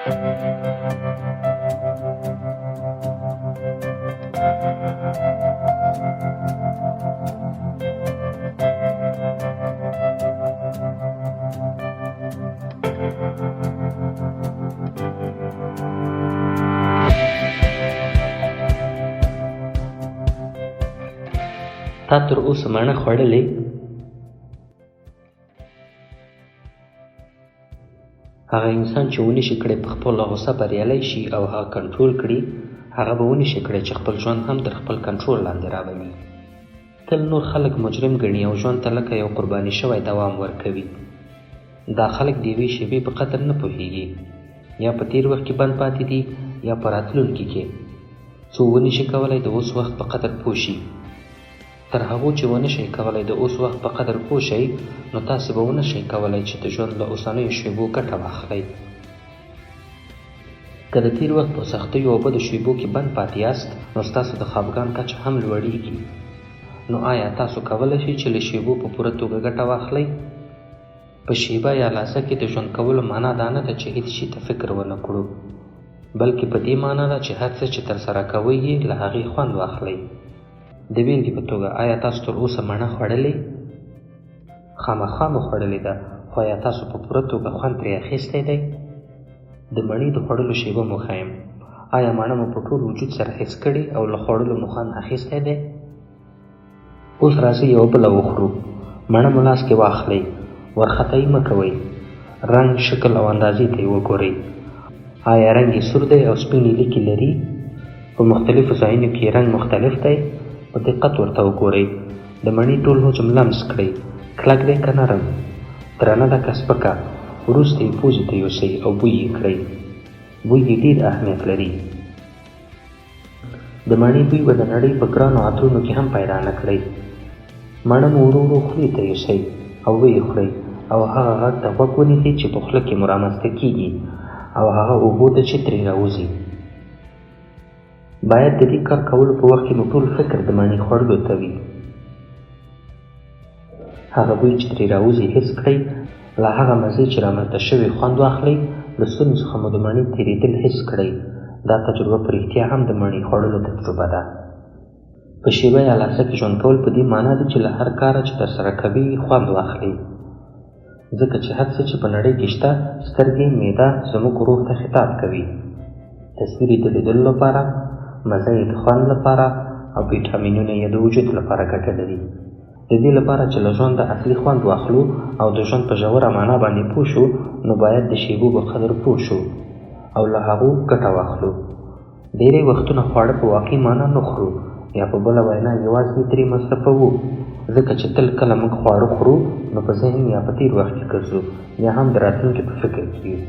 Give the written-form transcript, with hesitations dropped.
تا تر اوسه مڼه خوړلې؟ هغه انسان چې ونشي کړی په خپله غوسه بریالی شي او هغه کنټرول کړي، هغه به ونشي کړی چې خپل ژوند هم تر خپل کنټرول لاندې راولي. تل نور خلک مجرم ګڼي او ژوند ته لکه یو قرباني شوی دوام ورکوي. دا خلک د یوې شېبې په قدر نه پوهېږي، یا په تیر وخت کې بند پاتې دي یا په راتلونکي کې. څو ونشي کولی د اوس وخت په قدر پوه شي. تر هغو چې ونه شئ کولی د اوس وخت په قدر پوه شئ، نو تاسې به ونه شئ کولی چې د ژوند له اوسنیو شېبو ګټه واخلئ. که د تیر وخت په سختیو او بدو شېبو کې بند پاتې یاست، نو ستاسو د خفګان کچه هم لوړېږي. نو آیا تاسو کولی شئ چې له شېبو په پوره توګه ګټه واخلئ؟ په شېبه یا لحظه کې د ژوند کولو معنا دا نه ده چې هېڅ شي ته فکر ونه کړو، بلکې په دې معنا ده چې هر څه چې ترسره کوئ یې له هغې خوند واخلئ. د بېلګې په توګه، آیا تاسو تر اوسه مڼه خوړلې؟ خامخا مو خوړلې ده، خو آیا تاسو په پوره توګه خوند ترې اخیستی دی؟ د مڼې د خوړلو شېبه مو ښیم. آیا مڼه مو په ټول وجود سره حس کړې او له خوړلو مو خوند اخیستی دی؟ اوس راځئ یوه بله وخورو. مڼه مو لاس کې واخلئ، ورختۍ مه کوئ، رنګ، شکل او اندازې ته یې وګورئ. آیا رنګ یې سور دی او سپینې لیکې لري؟ په مختلفو ځایونو کې رنګ مختلف دی؟ په دقت ورته وګورئ. د مڼې ټول حجم لمس کړئ. کلک دی که نرم؟ درنه ده که سپکه؟ وروسته یې پوزې ته یوسئ او بوی یې کړئ. بوی یې ډېر اهمیت لري. د مڼې بوی به د نړۍ په ګرانو عطرونو کې هم پیدا نه کړئ. مڼه مو ورو ورو خولې ته یوسئ او ویې خورئ، او هغه غږ ته غوږ ونیسئ چې په خوله کې مو رامنځته کېږي، او هغه اوبو ته چې ترې راوځي. باید د دې کار کولو په وخت کې مو ټول فکر د مڼې خوړلو ته وي. هغه بوی چې ترې راوځي حس کړئ، له هغه مزې چې رامنځته شوي خوند واخلئ، له ستوني څخه مو د مڼې تېرېدل حس کړئ. دا تجربه په رښتیا هم د مڼې خوړلو تجربه ده. په شېبه یا لحظه کې ژوند کول په دې معنا ده چې له هر کاره چې ترسره کوئ خوند واخلئ، ځکه چې هر څه چې په نړۍ کې شته، سترګې، معده زموږ روح ته خطاب کوي. تصویر یې د لیدلو لپاره، مزه یې د خوند لپاره، او ویټامینونه یې د وجود لپاره ګټه لري. د دې لپاره چې له ژونده اصلي خوند واخلو او د ژوند په ژوره معنا باندې پوه شو، نو باید د شېبو په قدر پوه شو او له هغو ګټه واخلو. ډېری وختونه خواړه په واقعي معنا نه خورو، یا په بله وینا یوازې ترې مصرفوو، ځکه چې تل کله موږ خواړه خورو، نو په ذهن یا په تېر وخت کې ګرځو، یا هم د راتلونکي په فکر کې یو.